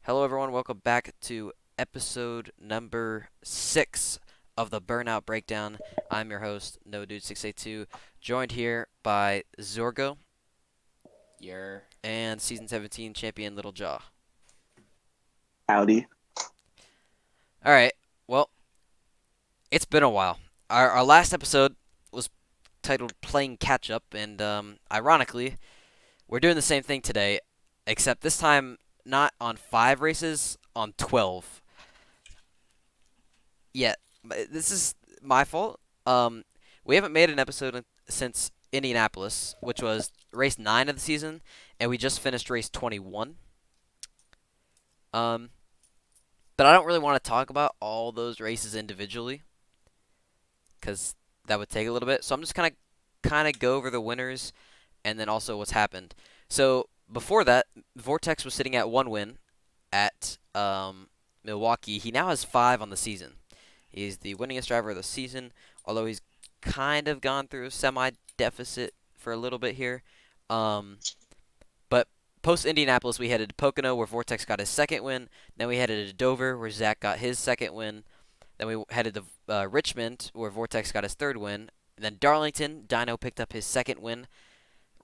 Hello, everyone. Welcome back to episode number 6 of the Burnout Breakdown. I'm your host, No Dude 682, joined here by Zorgo Your and season 17 champion LittleJa. Howdy. All right. Well, it's been a while. Our last episode was titled Playing Catchup, and ironically, we're doing the same thing today, except this time not on 5 races, on 12. Yeah, this is my fault. We haven't made an episode since Indianapolis, which was race 9 of the season, and we just finished race 21. Um, but I don't really want to talk about all those races individually because that would take a little bit. So I'm just kind of go over the winners and then also what's happened. So before that, Vortex was sitting at 1 win at Milwaukee. He now has 5 on the season. He's the winningest driver of the season, although he's kind of gone through a semi-deficit for a little bit here. But post Indianapolis, we headed to Pocono, where Vortex got his second win. Then we headed to Dover, where Zach got his second win. Then we headed to Richmond, where Vortex got his third win. And then Darlington, Dino picked up his second win.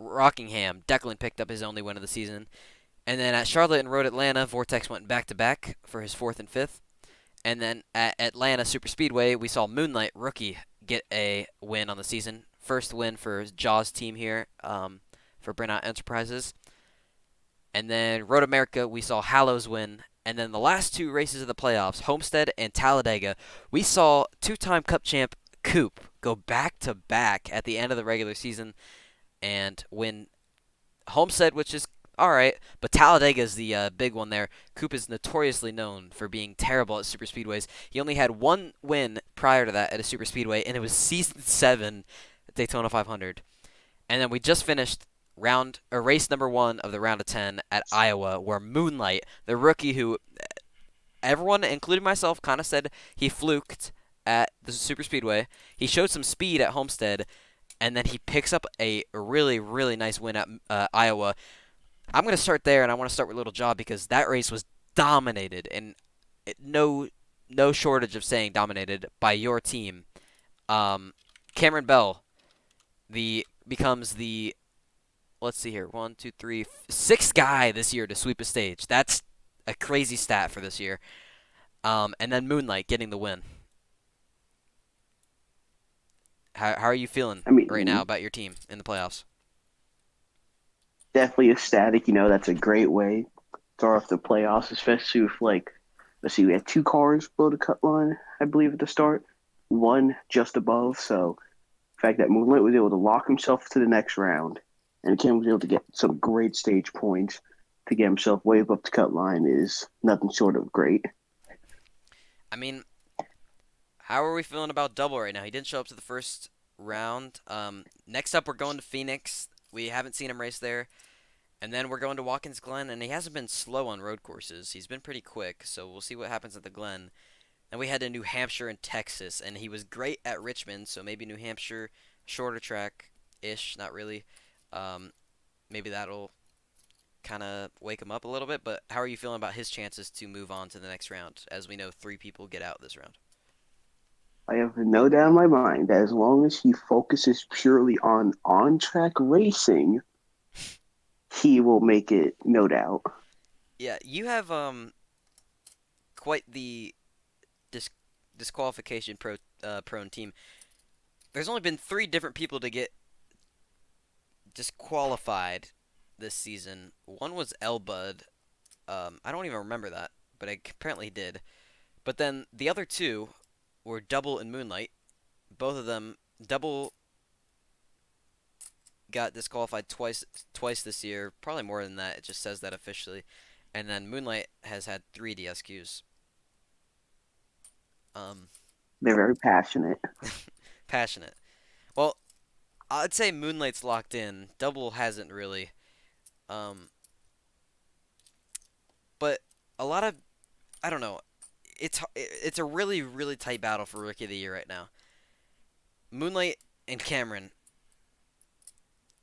Rockingham, Declan picked up his only win of the season. And then at Charlotte and Road Atlanta, Vortex went back to back for his fourth and fifth. And then at Atlanta Superspeedway, we saw Moonlight, rookie, get a win on the season. First win for Jaws' team here for Burnout Enterprises. And then Road America, we saw Hallows win. And then the last 2 races of the playoffs, Homestead and Talladega, we saw 2-time Cup champ Coop go back to back at the end of the regular season and win Homestead, which is all right, but Talladega is the big one there. Coop is notoriously known for being terrible at super speedways. He only had 1 win prior to that at a super speedway, and it was season 7 at Daytona 500. And then we just finished race number 1 of the round of 10 at Iowa, where Moonlight, the rookie who everyone, including myself, kind of said he fluked at the super speedway. He showed some speed at Homestead, and then he picks up a really, really nice win at Iowa. I'm going to start there, and I want to start with LittleJa because that race was dominated, and no shortage of saying dominated by your team. Cameron Bell becomes the, let's see here, 1, 2, 3, 6th guy this year to sweep a stage. That's a crazy stat for this year. And then Moonlight getting the win. How are you feeling I mean, right now about your team in the playoffs? definitely ecstatic. That's a great way to start off the playoffs, especially with let's see, we had 2 cars below the cut line, I believe, at the start, one just above. So the fact that Moonlight was able to lock himself to the next round, and Kim was able to get some great stage points to get himself way above the cut line is nothing short of great. I mean, how are we feeling about Double right now? He didn't show up to the first round. Next up, we're going to Phoenix. We haven't seen him race there. And then we're going to Watkins Glen, and he hasn't been slow on road courses. He's been pretty quick, so we'll see what happens at the Glen. And we head to New Hampshire and Texas, and he was great at Richmond, so maybe New Hampshire, shorter track-ish, not really. Um, Maybe that'll kind of wake him up a little bit, but how are you feeling about his chances to move on to the next round? As we know, 3 people get out this round. I have no doubt in my mind that as long as he focuses purely on track racing, he will make it, no doubt. Yeah, you have quite the dis- disqualification prone team. There's only been 3 different people to get disqualified this season. One was Elbud. I don't even remember that, but apparently he did. But then the other 2 were Double and Moonlight. Both of them, Double got disqualified twice this year, probably more than that. It just says that officially. And then Moonlight has had 3 DSQs. Um, They're very passionate. Passionate. Well, I'd say Moonlight's locked in. Double hasn't really. Um, but a lot of, I don't know. It's a really, really tight battle for Rookie of the Year right now. Moonlight and Cameron.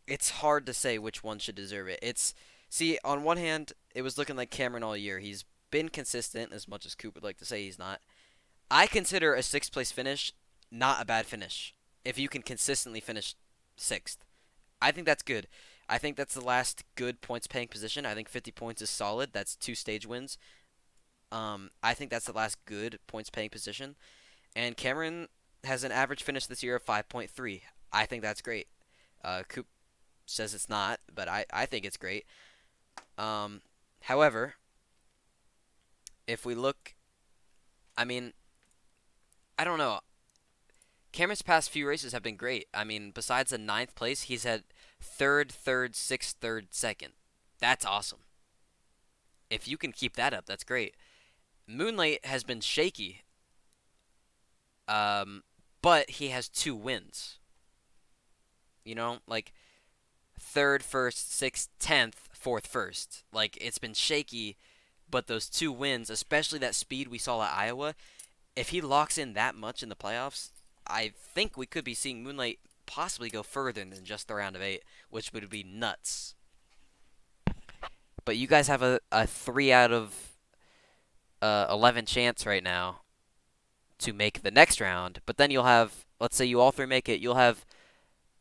It's hard to say which one should deserve it. See, on one hand, it was looking like Cameron all year. He's been consistent as much as Coop would like to say he's not. I consider a sixth place finish not a bad finish if you can consistently finish sixth. I think that's good. I think that's the last good points paying position. I think 50 points is solid. That's two stage wins. I think that's the last good points paying position. And Cameron has an average finish this year of 5.3. I think that's great. Coop says it's not, but I think it's great. Um, However, if we look, I mean, I don't know. Cameron's past few races have been great. I mean, besides the ninth place, he's had third, sixth, third, second. That's awesome. If you can keep that up, that's great. Moonlight has been shaky, um, but he has two wins. You know, like third, first, sixth, 10th, fourth, first. Like it's been shaky, but those two wins, especially that speed we saw at Iowa, if he locks in that much in the playoffs, I think we could be seeing Moonlight possibly go further than just the round of eight, which would be nuts. But you guys have a 3 out of 11 chance right now to make the next round. But then you'll have, let's say you all three make it, you'll have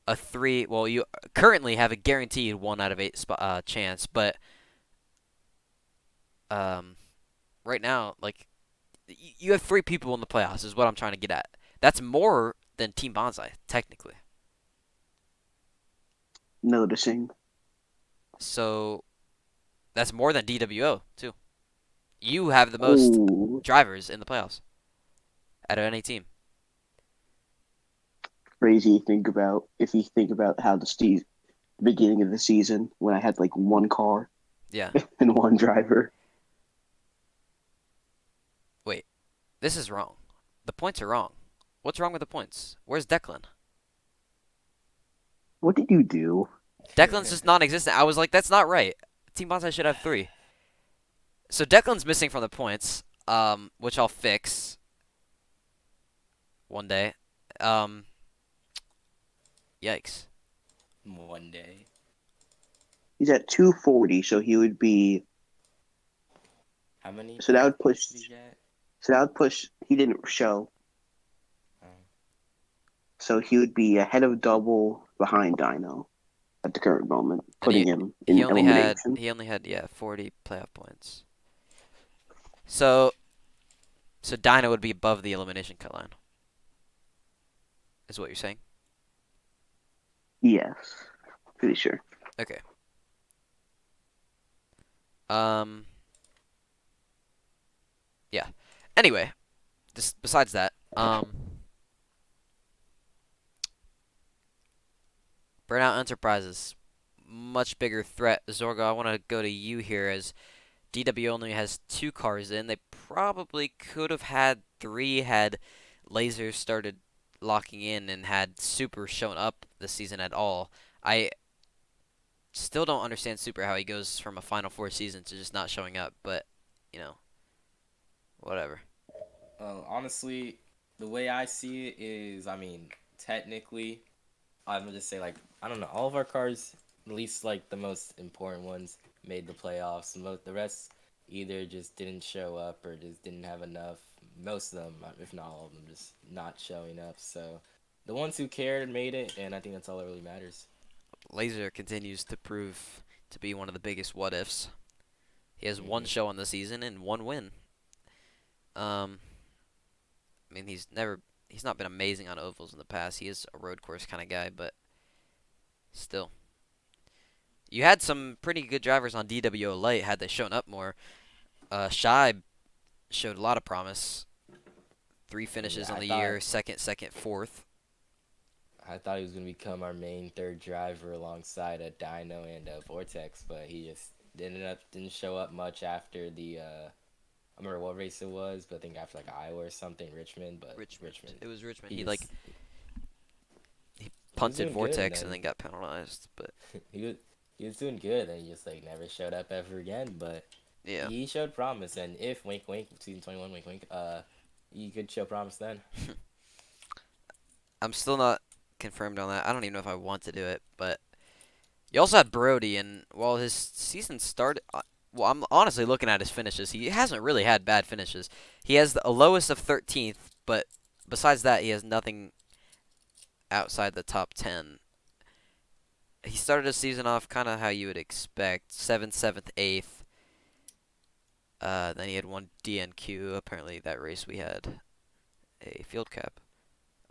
a 3. Well, you currently have a guaranteed 1 out of 8 chance. But um, right now, like, you have 3 people in the playoffs, is what I'm trying to get at. That's more than Team Bonsai, technically. Noticing. So that's more than DWO, too. You have the most Oh, drivers in the playoffs out of any team. crazy. Think about if you think about how the beginning of the season when I had like one car Yeah. and one driver. Wait, this is wrong. The points are wrong. What's wrong with the points? Where's Declan? What did you do? Declan's just non-existent. I was like, that's not right. Team Bonsai should have 3. So Declan's missing from the points, which I'll fix one day. Um, Yikes. One day. He's at 240, so he would be. How many So that would push. did he get? So that would push. He didn't show, Oh. so he would be ahead of double behind Dino at the current moment, And putting him he in only had elimination. he only had 40 playoff points. So Dinah would be above the elimination cut line. Is what you're saying? Yes, pretty sure. Okay. Um yeah. Anyway, just besides that, Burnout Enterprises, much bigger threat. Zorgo, I want to go to you here as DW only has 2 cars in. They probably could have had 3 had lasers started locking in and had Super shown up this season at all. I still don't understand Super how he goes from a Final Four season to just not showing up, but you know, whatever. Well, honestly, the way I see it is, I mean, technically, I'm gonna just say like I don't know, all of our cars, at least like the most important ones, made the playoffs. The rest either just didn't show up or just didn't have enough. Most of them, if not all of them, just not showing up. So the ones who cared made it, and I think that's all that really matters. Laser continues to prove to be one of the biggest what ifs. He has 1 Hmm. show on the season and 1 win. Um, I mean, he's not been amazing on ovals in the past. He is a road course kind of guy, but still. You had some pretty good drivers on DWO Light had they shown up more. Shibe showed a lot of promise. 3 finishes Yeah, on the year, second, fourth. I thought he was gonna become our main third driver alongside a Dino and a Vortex, but he just didn't show up much after the I remember what race it was, but I think after like Iowa or something, Richmond. But Richmond. Richmond, It was Richmond. he He just he he was punted doing good, and Vortex and then then got penalized. But he was he was doing good, and then he just like never showed up ever again. But yeah, he showed promise, and if wink wink season 21 wink wink, he could show promise then. I'm still not confirmed on that. I don't even know if I want to do it. But you also had Brody, and while his season started, Well, I'm honestly looking at his finishes. He hasn't really had bad finishes. He has a lowest of 13th, but besides that, he has nothing outside the top 10. He started his season off kind of how you would expect: 7th, 7th, 8th. Then he had one DNQ. Apparently, that race we had a field cap.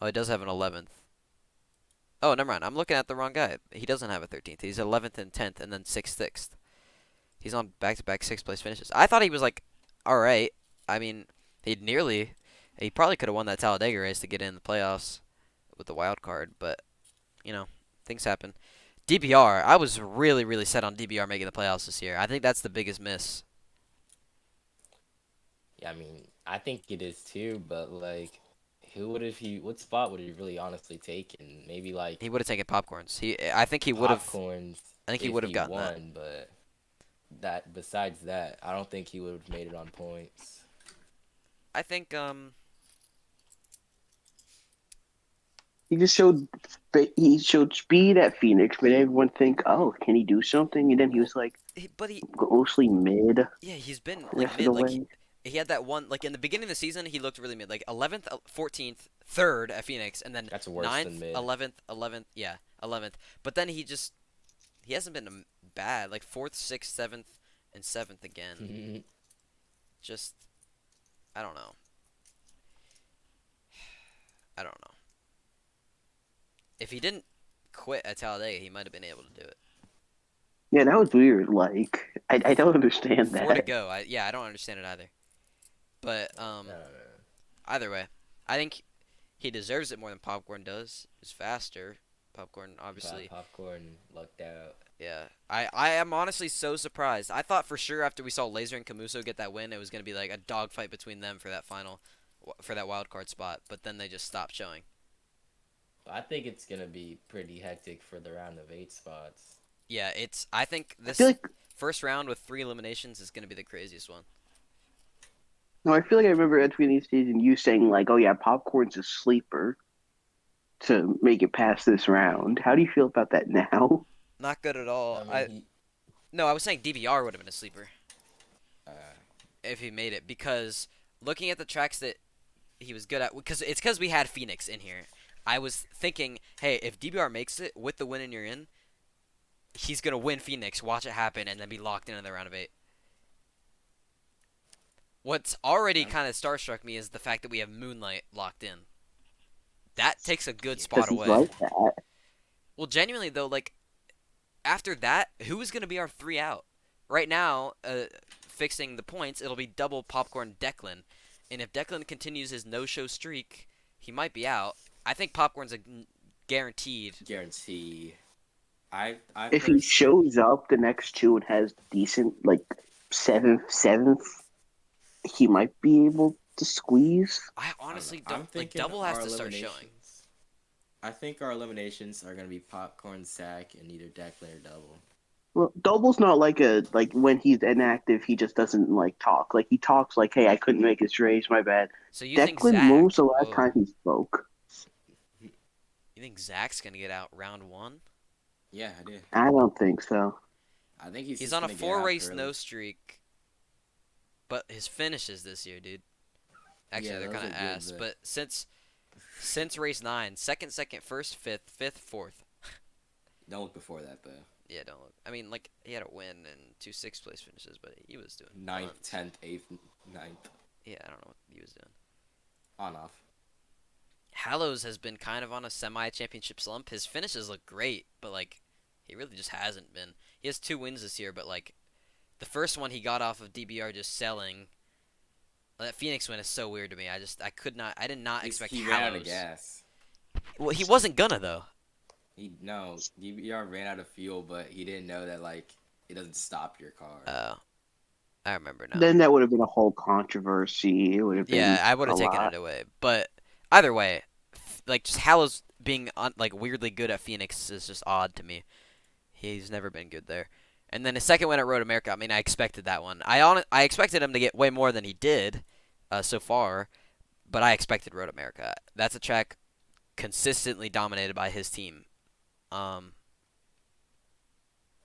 Oh, he does have an 11th. Oh, never mind. I'm looking at the wrong guy. He doesn't have a 13th. He's 11th and 10th, and then 6th, 6th. He's on back-to-back sixth-place finishes. I thought he was like, all right. I mean, he probably could have won that Talladega race to get in the playoffs with the wild card, but things happen. DBR, I was really, really set on DBR making the playoffs this year. I think that's the biggest miss. Yeah, I mean, I think it is too, but like, what spot would he really honestly take? And maybe like He would have taken popcorns. I think he would have. popcorns I think he if would have he gotten that. won, but besides that, I don't think he would have made it on points. I think He showed speed at Phoenix, but everyone think, oh, can he do something? And then he well, was like but he mostly mid the yeah, he's been like rest of the mid. Like way. he had that one like in the beginning of the season, he looked really mid. Like 11th, 14th, third at Phoenix, and then That's worse than ninth, mid. 11th, 11th, yeah, 11th. But then he hasn't been bad. Like 4th, 6th, 7th, and 7th again. Just I don't know. I don't know. If he didn't quit at Talladega, he might have been able to do it. Yeah, that was weird. Like, I don't understand Four to that. go. I don't understand it either. But I don't know. either way, I think he deserves it more than Popcorn does. He's faster. Popcorn obviously. Popcorn lucked out. Yeah. I am honestly so surprised. I thought for sure after we saw Laser and Camuso get that win, it was gonna be like a dogfight between them for that final, for that wild card spot. But then they just stopped showing. But I think it's gonna be pretty hectic for the round of 8 spots. Yeah. I think I feel this like first round with 3 eliminations is gonna be the craziest one. no, I feel like I remember at the beginning of the season you saying like, oh yeah, popcorn's a sleeper to make it past this round. How do you feel about that now? Not good at all. I mean, I No, I was saying DBR would have been a sleeper uh, if he made it because looking at the tracks that he was good at, because we had Phoenix in here. I was thinking, hey, if DBR makes it with the win and you're in, he's gonna win Phoenix, watch it happen, and then be locked into the round of 8. What's already kind of starstruck me is the fact that we have Moonlight locked in. That takes a good yeah, spot Because he's away. like that. Well, genuinely though, like after that, who is gonna be our 3 out? Right now, fixing the points, it'll be double Popcorn Declan, and if Declan continues his no-show streak, he might be out. I think Popcorn's a guaranteed. guarantee. I If he personally, shows up the next two and has decent like seventh, he might be able to squeeze. I I don't know. honestly don't I'm like. thinking Double has our to start showing. eliminations. I think our eliminations are gonna be popcorn, sack, and either Declan or double. Well, Double's not like a like when he's inactive, he just doesn't like talk. Like he talks like, "Hey, I couldn't make this race, my bad." So you think Declan, when was Zach? the last Whoa. time he spoke? You think Zach's gonna get out round 1? Yeah, I do. I don't think so. I think he's He's just on a gonna get out 4 race early. no streak, but his finishes this year, dude. Actually, Yeah, they're those kind are of good, ass. but But since race 9, second, second, first, fifth, fifth, fourth. don't look before that though. Yeah, don't look. I mean, like he had a win and 2 6th place finishes, but he was doing Ninth, tons. 10th, 8th, 9th, Yeah, I don't know what he was doing. on off. Hallows has been kind of on a semi-championship slump. His finishes look great, but like he really just hasn't been. He has 2 wins this year, but like the first one he got off of DBR just selling. That Phoenix win is so weird to me. I did not expect He ran out of Hallows. gas. Well, he wasn't gonna though. He no, DVR ran out of fuel, but he didn't know that like it doesn't stop your car. Oh, I remember now. Then that would have been a whole controversy. It would have Yeah, been I would a have taken lot. it away. But either way, like just Hallows being like weirdly good at Phoenix is just odd to me. He's never been good there. And then his second win at Road America. I mean, I expected that one. I expected him to get way more than he did, so far. But I expected Road America. That's a track consistently dominated by his team. Um,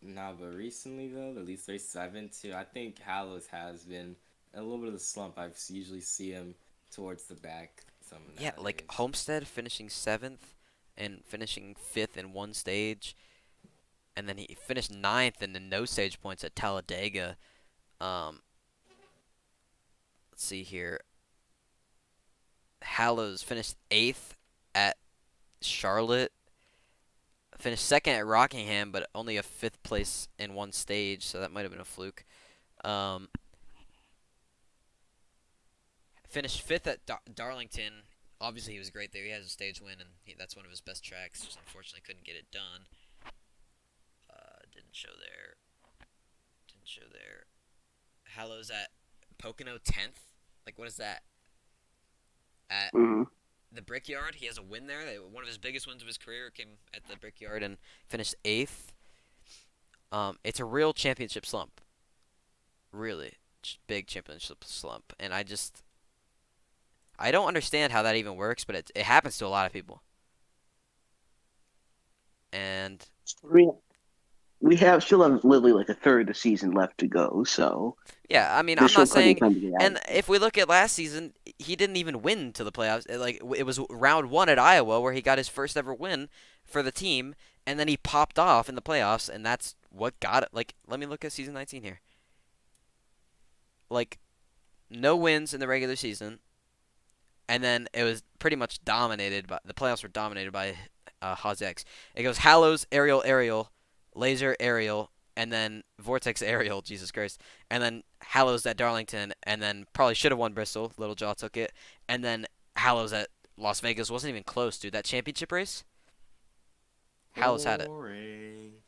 Nah, but recently though, at least races I've been to, I think Hallows has been a little bit of the slump. Usually see him towards the back some Yeah, like nowadays. Homestead finishing seventh and finishing fifth in one stage, and then he finished ninth in the no stage points at Talladega. Um, let's see here. Hallows finished eighth at Charlotte. Finished second at Rockingham, but only a fifth place in one stage, so that might have been a fluke. Um, finished fifth at Darlington. Obviously, he was great there. He has a stage win, and that's one of his best tracks. Just unfortunately, couldn't get it done. Didn't show there. Didn't show there. Hallows at Pocono 10th. Like, what is that? At Mm-hmm. the Brickyard, he has a win there. One of his biggest wins of his career came at the Brickyard and finished eighth. It's a real championship slump. Really big championship slump, and I don't understand how that even works, but it happens to a lot of people. And We have still have literally like a third of the season left to go, so yeah, I mean, there's I'm still not plenty of saying. time to get out of And it. if we look at last season, he didn't even win to the playoffs. It was round one at Iowa where he got his first ever win for the team, and then he popped off in the playoffs, and that's what got it. Like, let me look at season 19 here. Like, no wins in the regular season, and then it was pretty much dominated by the playoffs were dominated by Haas X. It goes Hallows, Aerial, Aerial, Laser, Aerial, and then Vortex, Aerial. Jesus Christ, and then Hallows at Darlington, and then probably should have won Bristol. LittleJa took it, and then Hallows at Las Vegas wasn't even close, dude. That championship race, Hallows had it, Boring.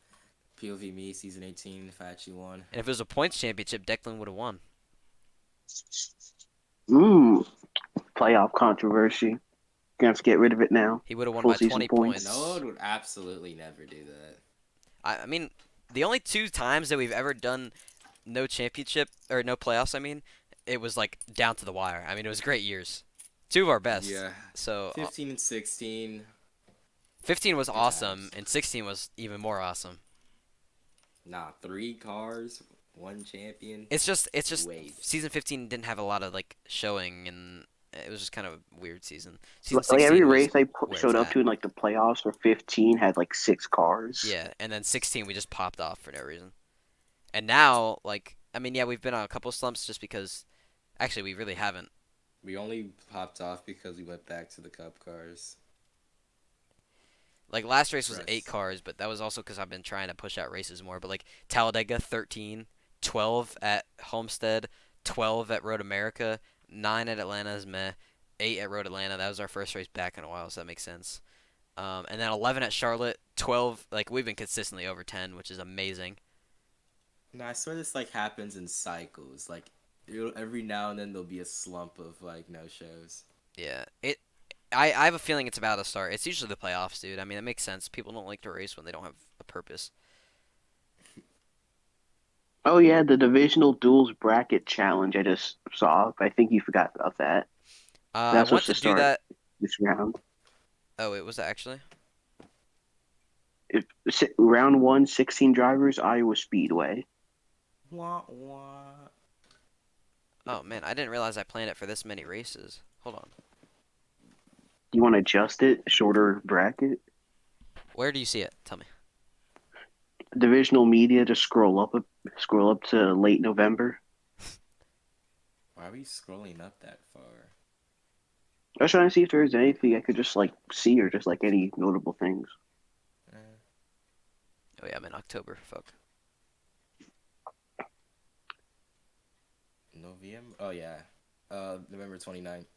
POV me season 18 if I actually won. and if it was a points championship, Declan would have won. Mm, playoff controversy. Gonna have to get rid of it now. He would have won Full by season 20 points. points. Noah would absolutely never do that. I mean, the only two times that we've ever done no championship or no playoffs. I mean, it was like down to the wire. I mean, it was great years, two of our best. Yeah. So 15 and 16, 15 was good awesome, times. and 16 was even more awesome. Nah, 3 cars, one champion. It's just Wait. season 15 didn't have a lot of like showing, and it was just kind of a weird season. Season Like every 16 was race I where it's showed up at. to in like the playoffs for 15 had like 6 cars. Yeah, and then 16 we just popped off for no reason. And now, like, I mean, yeah, we've been on a couple slumps just because. Actually, we really haven't. We only popped off because we went back to the cup cars. Like last race was eight Rest. cars, but that was also because I've been trying to push out races more. But like Talladega 13, 12 at Homestead, 12 at Road America, 9 at Atlanta's meh, 8 at Road Atlanta. That was our first race back in a while, so that makes sense. And then 11 at Charlotte, 12. Like we've been consistently over 10, which is amazing. No, I swear this like happens in cycles. Like every now and then there'll be a slump of like no shows. Yeah, I have a feeling it's about to start. It's usually the playoffs, dude. I mean, that makes sense. People don't like to race when they don't have a purpose. Oh yeah, the divisional duels bracket challenge I just saw. I think you forgot about that. I That's want supposed to to do start that. this round. Oh, it was actually. Round one, 16 drivers, Iowa Speedway. Wah wah. Oh man, I didn't realize I planned it for this many races. Hold on. Do you want to adjust it? Shorter bracket? Where do you see it? Tell me. Divisional media, just scroll up to late November. Why are we scrolling up that far? I was trying to see if there's anything I could just like see or just like any notable things. Eh, Oh yeah, I'm in October. Fuck. November? Oh yeah. November 29th.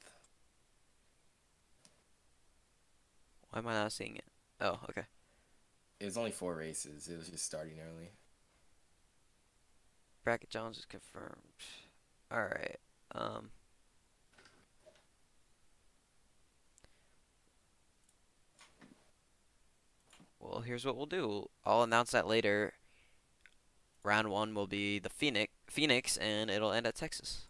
Why am I not seeing it? Oh, okay. It was only 4 races. It was just starting early. Bracket Jones is confirmed. All right. Um. Well, here's what we'll do. I'll announce that later. Round one will be the Phoenix, and it'll end at Texas.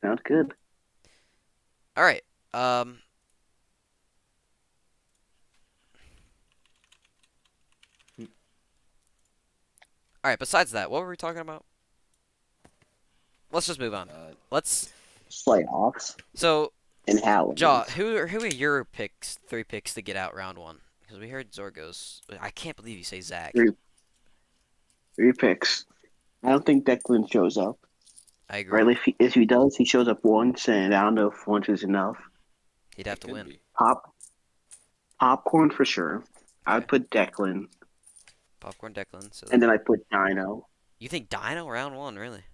Sounds good. All right. Um. All right. Besides that, what were we talking about? Let's just move on. Uh, Let's. Playoffs So, and how it Jaw, wins. who are your picks? Three picks to get out round one. Because we heard Zorgos. I can't believe you say Zach. Three, three picks. I don't think Declan shows up. I agree. Right? If he does, he shows up once, and I don't know if once is enough. He'd have it to could win. be. Pop Popcorn for sure. Okay. I'd put Declan, Popcorn Declan. So and then I put Dino. you think Dino round one, really?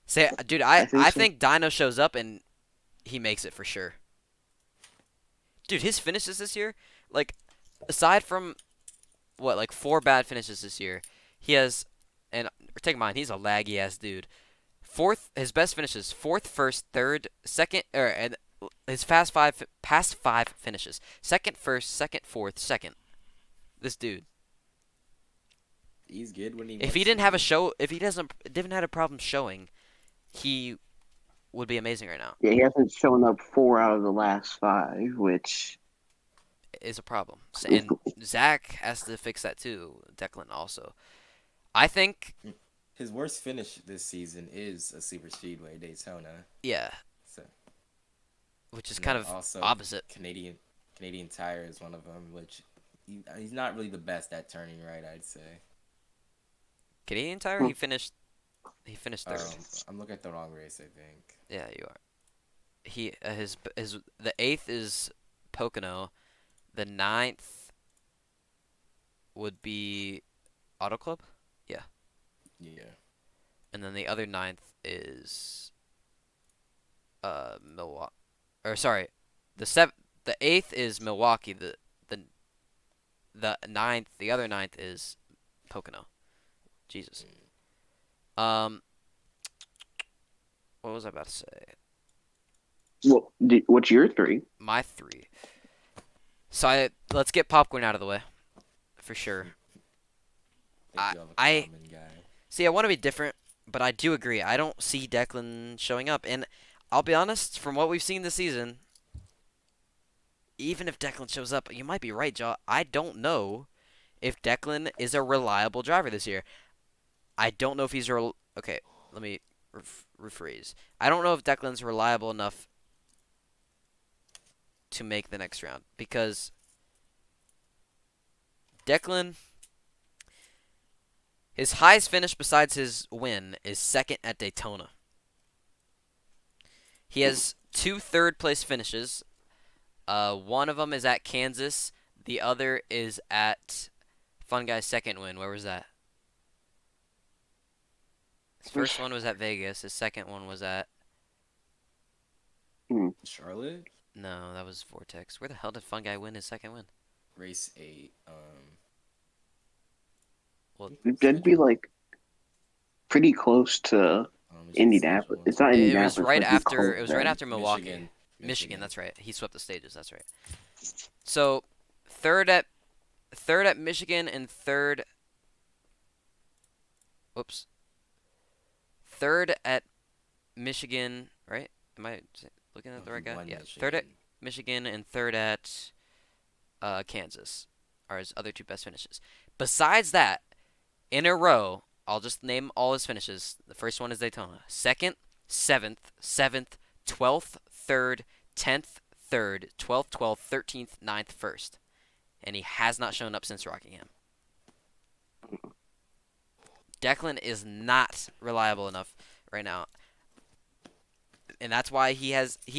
Say, dude, I think I so. think Dino shows up and he makes it for sure. Dude, his finishes this year, like, aside from what, like four bad finishes this year, he has, and take mine, he's a laggy ass dude. Fourth, his best finishes: fourth, first, third, second, and his past five finishes: second, first, second, fourth, second. This dude, He's good when he if he wants to didn't have a be. show, if he didn't have a problem showing, he would be amazing right now. Yeah, he hasn't shown up 4 out of the last 5, which Is a problem, is and Zach has to fix that too. Declan also. I think, His worst finish this season is a super speedway Daytona. yeah, So which is and kind then of also opposite. Canadian Tire is one of them, which he's not really the best at turning right. I'd say. Canadian Tire, he finished third. I'm looking at the wrong race. I think. Yeah, you are. He his the eighth is Pocono. The ninth would be Auto Club. Yeah, Yeah. and then the other ninth is Milwaukee. Or sorry, the eighth is Milwaukee. The the ninth, the other ninth is Pocono. Jesus. Um, what was I about to say? what's your 3? My three. So let's get popcorn out of the way for sure. I think I you have a I common guy. see. I want to be different, but I do agree. I don't see Declan showing up, and I'll be honest. From what we've seen this season, even if Declan shows up, you might be right, Jaw. I don't know if Declan is a reliable driver this year. I don't know if he's okay. Let me rephrase. I don't know if Declan's reliable enough to make the next round because Declan, his highest finish besides his win is second at Daytona. He has two third place finishes. One of them is at Kansas. The other is at Fun Guy's second win. Where was that? His first one was at Vegas. His second one was at Charlotte no, that was Vortex. Where the hell did Fun Guy win his second win? race 8. Well, That'd be like pretty close to let me check the Indianapolis. schedule. It's not it was Indianapolis, right but it'd be after. close It was right then. after Milwaukee, Michigan. Michigan. Michigan. That's right. He swept the stages. That's right. So third at Michigan and third. Whoops. Third at Michigan. Right? Am I looking at Oh, the he right guy? won Yeah. Third at Michigan. Michigan and third at Kansas are his other two best finishes. Besides that, in a row, I'll just name all his finishes. The first one is Daytona. Second, seventh, 12th, third, 10th, third, 12th, 12th, 13th, ninth, first. And he has not shown up since Rockingham. Declan is not reliable enough right now. And that's why he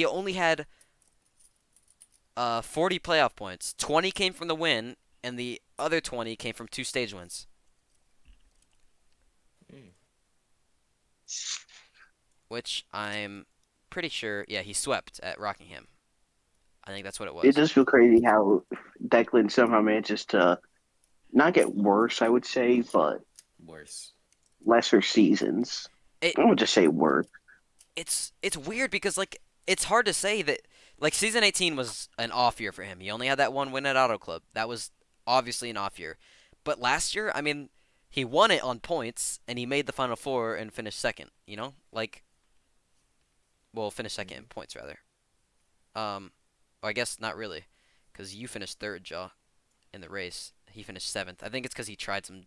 only had 40 playoff points. 20 came from the win, and the other 20 came from two stage wins. Mm. Which I'm pretty sure, yeah, he swept at Rockingham. I think that's what it It was. does feel crazy how Declan somehow manages to not get worse, I would say, but Worse. lesser seasons. It I would just say worse. it's weird because like it's hard to say that like season 18 was an off year for him. He only had that one win at Auto Club. That was obviously an off year. But last year, I mean, he won it on points and he made the final four and finished second, you know? Like well, finished second in Mm. points rather. Well, I guess not really cuz you finished third, Jaw, in the race. He finished 7th. I think it's cuz he tried some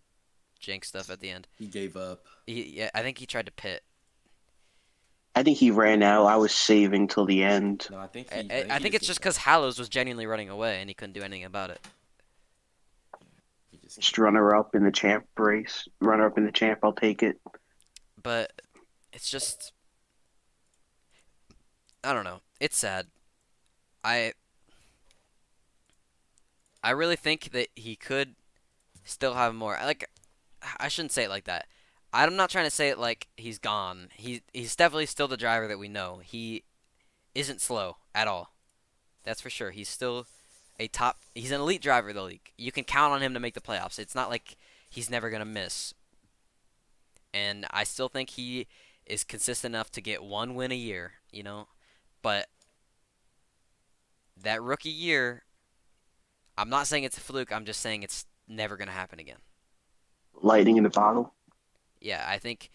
jank stuff at the end. He gave up. Yeah, I think he tried to pit. I think he ran out. I was saving till the end. No, I I, think I he think just it's gave just up. because Hallows was genuinely running away and he couldn't do anything about it. He just gave Just up. runner up in the champ race. Runner up in the champ. I'll take it. But it's just, I don't know. It's sad. I I really think that he could still have more. Like, I shouldn't say it like that. I'm not trying to say it like he's gone. He's definitely still the driver that we know. He isn't slow at all. That's for sure. He's still a top. He's an elite driver of the league. You can count on him to make the playoffs. It's not like he's never gonna miss. And I still think he is consistent enough to get one win a year. But that rookie year, I'm not saying it's a fluke. I'm just saying it's never gonna happen again. Lightning in the bottle. Yeah, I think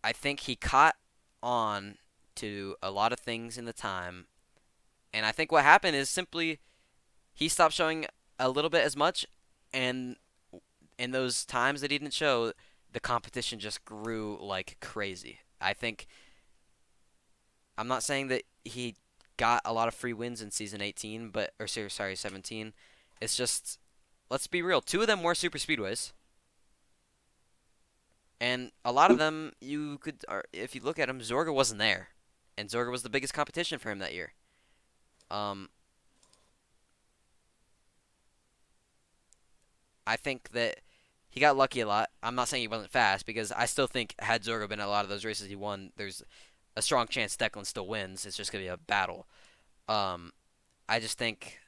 I think he caught on to a lot of things in the time, and I think what happened is simply he stopped showing a little bit as much, and in those times that he didn't show, the competition just grew like crazy. I think I'm not saying that he got a lot of free wins in season 18, but or sorry 17. It's just let's be real. Two of them were super speedways. And a lot of them, you could, if you look at them, Zorga wasn't there, and Zorga was the biggest competition for him that year. Um, I think that he got lucky a lot. I'm not saying he wasn't fast because I still think had Zorga been in a lot of those races he won, there's a strong chance Declan still wins. It's just gonna be a battle. Um, I just think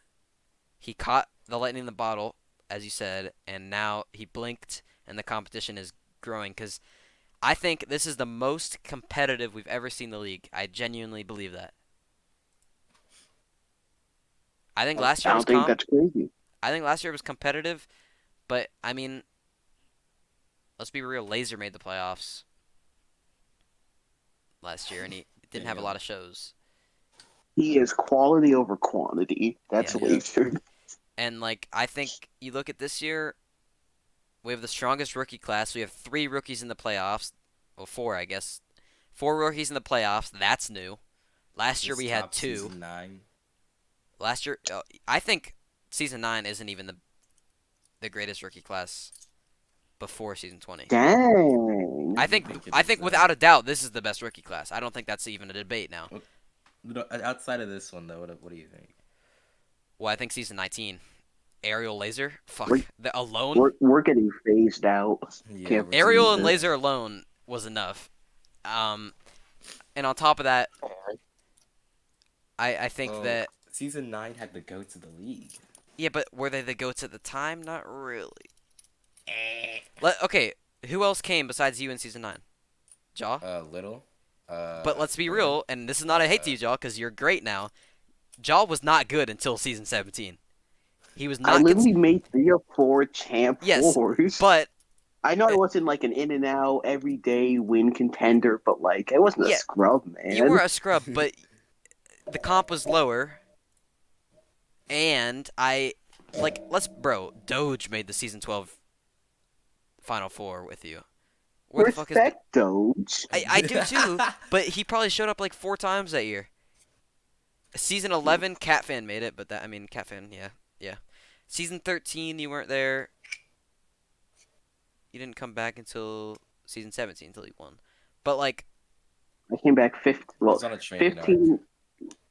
he caught the lightning in the bottle, as you said, and now he blinked, and the competition is growing because I think this is the most competitive we've ever seen the league. I genuinely believe that. I think I last year was don't think comp. that's crazy. I think last year was competitive, but I mean, let's be real. Laser made the playoffs last year, and he There didn't you have a go. lot of shows. He is quality over quantity. That's Yeah, Yep. laser. and like I think you look at this year, we have the strongest rookie class. We have three rookies in the playoffs. Well, four, I guess. Four rookies in the playoffs. That's new. Last year This we had top two. season 9. Last year, I think season 9 isn't even the greatest rookie class before season 20. Dang. I I think think it I is think though. without a doubt this is the best rookie class. I don't think that's even a debate now. Outside of this one though, what do you think? Well, I think season 19, aerial laser, fuck, We're, the alone, we're getting phased out. Yeah, Can't we're believe aerial seeing and this. laser alone was enough. Um, and on top of that, I think well, that season 9 had the goats of the league. yeah, but were they the goats at the time? Not really. Okay, who else came besides you in season 9? Jaw. Little. But let's be Little. real, and this is not a hate to you, Jaw, because you're great now. Jaw was not good until season 17. He was I not literally made 3 or 4 champ yes, fours. but I know I uh, wasn't like an in and out everyday win contender, but like I wasn't a yeah, scrub, you man. were a scrub, but the comp was lower, and I like Doge made the season 12 final four with you. Where the fuck is Respect Doge. I do too, but he probably showed up like 4 times that year. Season 11, Catfan made it, but that I mean Catfan, yeah, yeah. Season 13, you weren't there. You didn't come back until season 17 until you won. But like, I came back 15. Well, He's on a training arc. 15.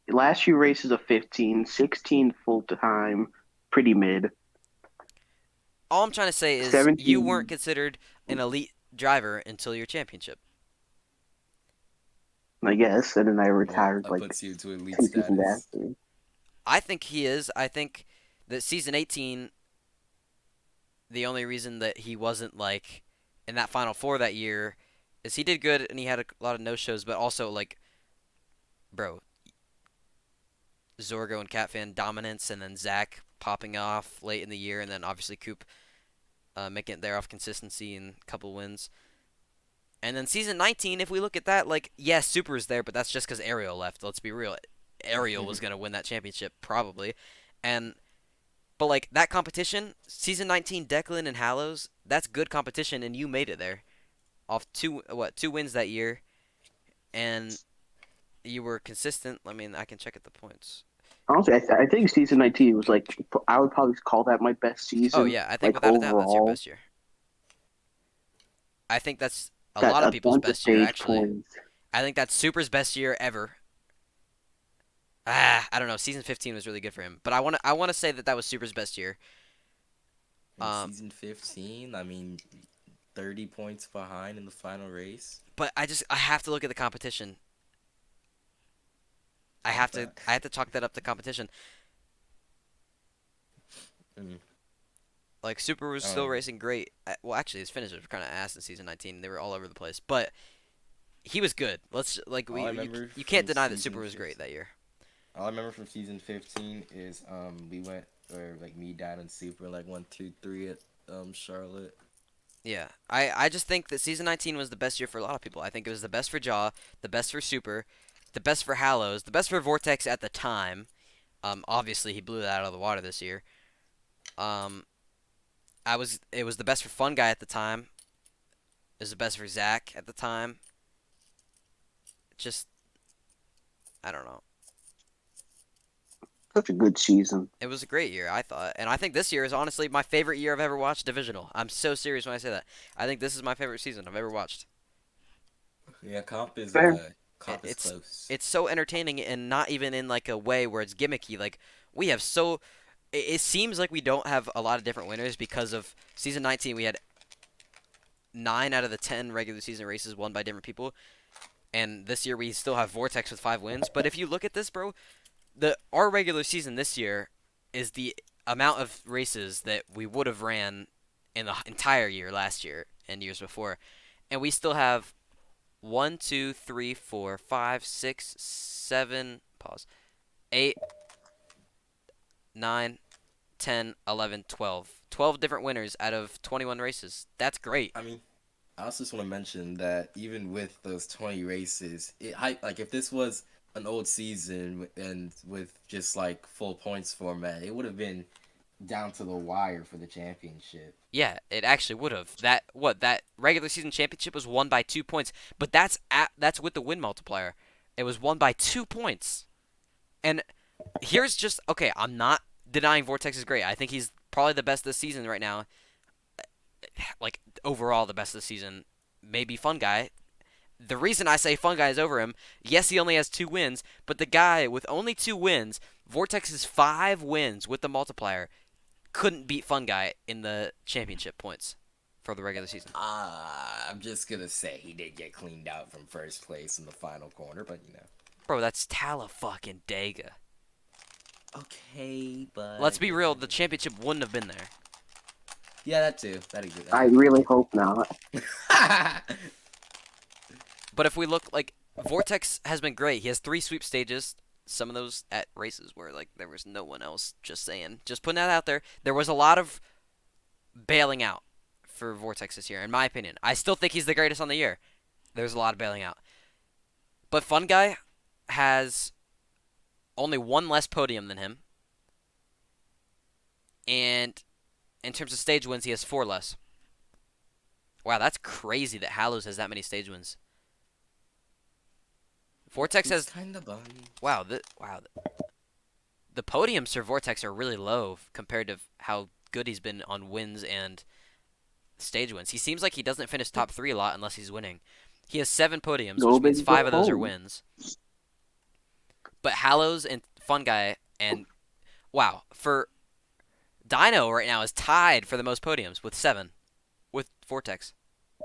Last few races of 15, 16 full time, pretty mid. all I'm trying to say is you weren't 17, considered an elite driver until your championship. I guess, and then I Well, retired that like puts you to elite 2 seasons status. after. I think he is. I think that season 18, the only reason that he wasn't like in that final four that year is he did good and he had a lot of no shows, but also like, bro, Zorgo and Catfan dominance, and then Zach popping off late in the year, and then obviously Coop making it there off consistency and a couple wins. And then season 19, if we look at that, like, yes, Super is there, but that's just because Ariel left. Let's be real. Ariel was going to win that championship, probably. And But like that competition, season 19, Declan and Hallows, that's good competition, and you made it there off two wins that year, and you were consistent. I mean, I can check at the points. Honestly, I think season 19 was like I would probably call that my best Oh season, yeah, I think like without a doubt that's your overall. best year. I think that's a Got lot of a people's bunch of best year stage actually. points. I think that's Super's best year ever. I don't know. Season 15 was really good for him, but I want to say that that was Super's best year. In Um, season 15, I mean, 30 points behind in the final race. but I have to look at the competition. I Not have to bad. I have to chalk that up to competition. Mm, Like Super was still racing great. Well, actually, his finishes were kind of ass in season 19. They were all over the place, but he was good. Let's like all I we remember you can't from deny that season Super was great 15, that year. all I remember from season 15 is we went or like me, Dad, and Super like 1, 2, 3 at Charlotte. Yeah, I just think that season 19 was the best year for a lot of people. I think it was the best for Jaw, the best for Super, the best for Hallows, the best for Vortex at the time. Obviously he blew that out of the water this year. Um, it was the best for Fun Guy at the time. It was the best for Zach at the time. Just I don't know. Such a good season. It was a great year, I thought, and I think this year is honestly my favorite year I've ever watched divisional. I'm so serious when I say that. I think this is my favorite season I've ever watched. Yeah, comp is Fair. It, close. it's so entertaining and not even in like a way where it's gimmicky. Like we have so it seems like we don't have a lot of different winners because of season 19. We had 9 out of the 10 regular season races won by different people, and this year we still have Vortex with 5 wins. But if you look at this, bro, the our regular season this year is the amount of races that we would have ran in the entire year last year and years before, and we still have 1, 2, 3, 4, 5, 6, 7. Pause. 8, 9, 10, 11, 12. 12 different winners out of 21 races. That's great. I mean, I also just want to mention that even with those 20 races, like if this was an old season and with just like full points format, it would have been down to the wire for the championship. Yeah, it actually would have. That regular season championship was won by 2 points, but that's with the win multiplier. It was won by 2 points. And here's just okay. I'm not denying Vortex is great. I think he's probably the best this season right now. Like overall, the best this season. Maybe Fun Guy. The reason I say Fun Guy is over him, yes, he only has 2 wins, but the guy with only 2 wins, Vortex's 5 wins with the multiplier, couldn't beat Fun Guy in the championship points for the regular season. I'm just gonna say he did get cleaned out from first place in the final corner, but you know. Bro, that's Tala fucking Dega. Okay, Let's but be real, the championship wouldn't have been there. yeah, that too. That agree. I really hope not. But if we look like Vortex has been great. He has 3 sweep stages. Some of those at races where like there was no one else. Just saying, just putting that out there. There was a lot of bailing out for Vortex this year, in my opinion. I still think he's the greatest on the year. There's a lot of bailing out, but Fun Guy has only one less podium than him, and in terms of stage wins, he has 4 less. Wow, that's crazy that Hallows has that many stage wins. Vortex He's has kind of bummed. the podiums for Vortex are really low compared to how good he's been on wins and stage wins. He seems like he doesn't finish top 3 a lot unless he's winning. He has 7 podiums, Go which means big, go 5 of those are home. wins. But Hallows and Fun Guy and wow, for Dino right now is tied for the most podiums with 7 with Vortex.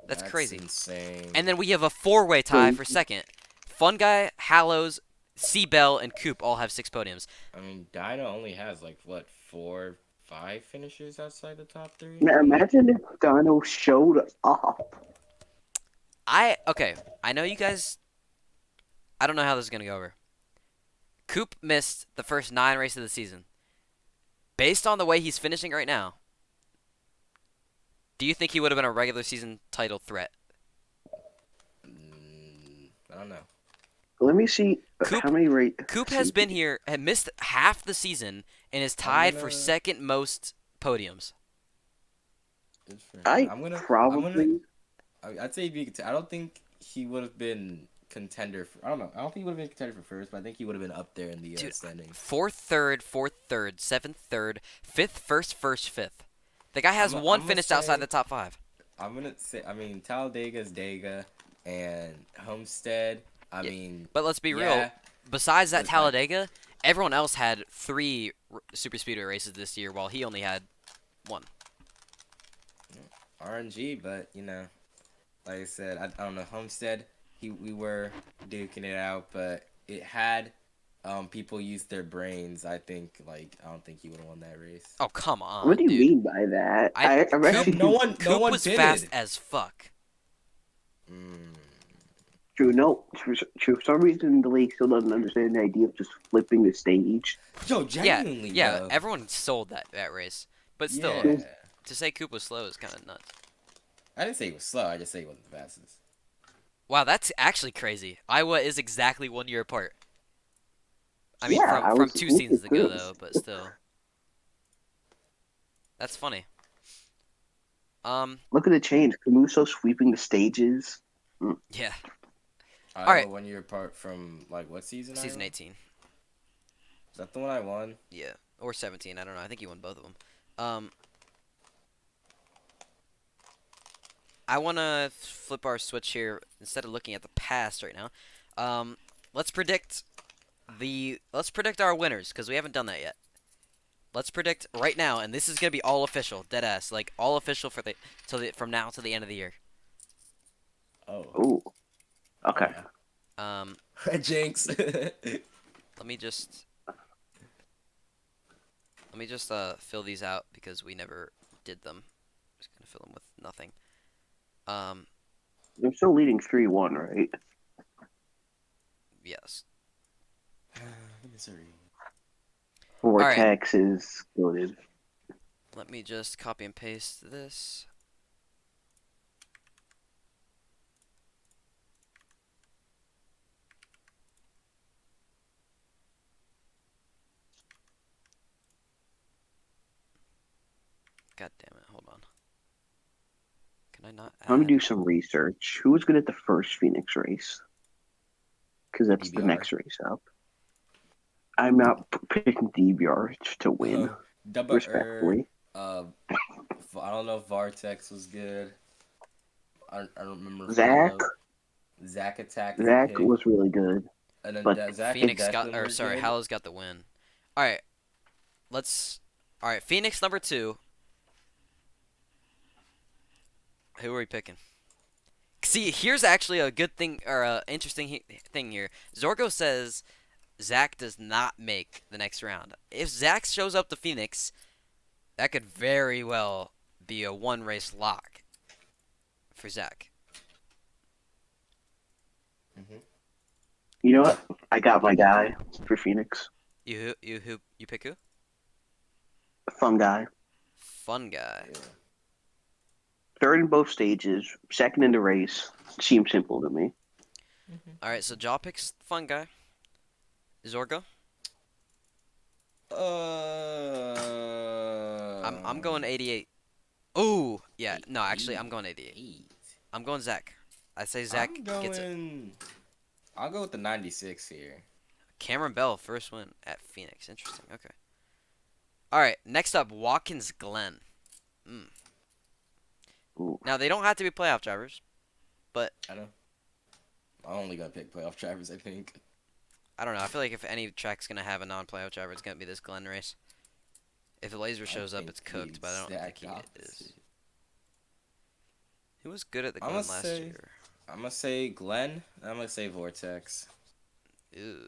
That's That's crazy. insane. And then we have a 4-way tie for second. Fun Guy, Hallows, C-Bell, and Coop all have 6 podiums. I mean, Dino only has like what 4, 5 finishes outside the top 3. Now, imagine if Dino showed up. Okay, I know you guys. I don't know how this is gonna go over. Coop missed the first 9 races of the season. Based on the way he's finishing right now, do you think he would have been a regular season title threat? I don't know. Let me see. How Coop many rate? Coop has See, been here and missed half the season and is I'm tied for gonna. second most podiums. Good for him. I I'm gonna. probably I'd say be. I don't think he would have been contender for. I don't know. I don't think he would have been contender for first, but I think he would have been up there in the Dude, standings. fourth, third, seventh, third, fifth, first, fifth. The guy has one I'm gonna finished outside say. the top five. I'm gonna say. I mean, Talladega's Dega, and Homestead. I Yeah, mean, but let's be real. yeah, Besides that but like Talladega, everyone else had three super speedway races this year, while he only had one. RNG. But like I said, I don't know Homestead. We were duking it out, but it had people use their brains. I don't think he would have won that race. Oh come what on, do you dude. mean by that? I I'm Coop actually No Coop one was fast pitted. as fuck. Mm. true. No, for some reason the league still doesn't understand the idea of just flipping the stage. Yo, Yeah, genuinely, yeah. bro. Everyone sold that race, but still, Yeah. to say Coop was slow is kind of nuts. I didn't say he was slow. I just say he wasn't the fastest. Wow, that's actually crazy. Iowa is exactly 1 year apart. I mean, Yeah, I from was two looking seasons ago through. though, but still, that's funny. Um, Look at the change. Camuso sweeping the stages. yeah. All Iowa right, 1 year apart from like what season? season Iowa? 18. Is that the one I won? Yeah, or 17. I don't know. I think you won both of them. Um, I want to flip our switch here instead of looking at the past right now. Um, let's predict let's predict our winners because we haven't done that yet. Let's predict right now, and this is gonna be all official, dead ass, like all official for from now to the end of the year. Oh. Oh, Oh okay. Um, yeah. Jinx. let me just fill these out because we never did them. Just gonna fill them with nothing. Um, I'm still leading 3-1, right? yes. Misery. All right. Vortex is loaded. Let me just copy and paste this. God damn it! Hold on. Can I not Let me add? do some research. Who was good at the first Phoenix race? Because that's the DBR. next race up. I'm not picking DBR to win, Double respectfully. uh, I don't know if Vartex was good. I don't remember Zach, Follow. Zach Attack is a Zach pick. was really good, And then but Zach and it, Phoenix got, Declan or were sorry, good. Hallows got the win. All right, let's. All right, Phoenix number 2. Who are we picking? See, here's actually a good thing or a interesting thing here. Zorgo says Zach does not make the next round. If Zach shows up to Phoenix, that could very well be a one race lock for Zach. Hmm. you know what? I got my guy for Phoenix. You pick who? Fun guy. Fun guy. Yeah. Third in both stages, second in the race. Seems simple to me. All right, so Jaw picks fun guy. Zorgo. I'm going 88. Ooh, yeah. No, actually, I'm going 88. 88. I'm going Zach. I say Zach I'm gets it. going. I'll go with the 96 here. Cameron Bell first win at Phoenix. Interesting. Okay. All right. Next up, Watkins Glen. Mm. Ooh. Now they don't have to be playoff drivers, but I know. I'm only gonna pick playoff drivers. I think. I don't know. I feel like if any track's gonna have a non-playoff driver, it's gonna be this Glen race. If Laser I shows up, think it's the cooked, but I don't think exact he is. opposite. Who was good at the I'm Glen gonna last say. year? I'm gonna say Glenn. I'm gonna say Vortex. Ew.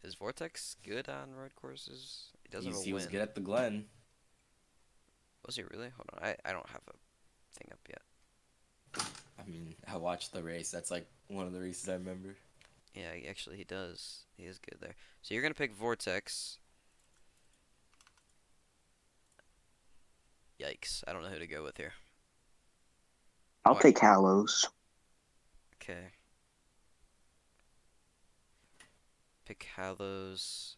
Is Vortex good on road courses? He doesn't have a He was win. good at the Glen. Was he really? Hold on. I don't have a thing up yet. I mean, I watched the race. That's like one of the races I remember. Yeah, actually he does. He is good there. So you're gonna pick Vortex. Yikes. I don't know who to go with here. I'll What? take Hallows. Okay. Pick Hallows.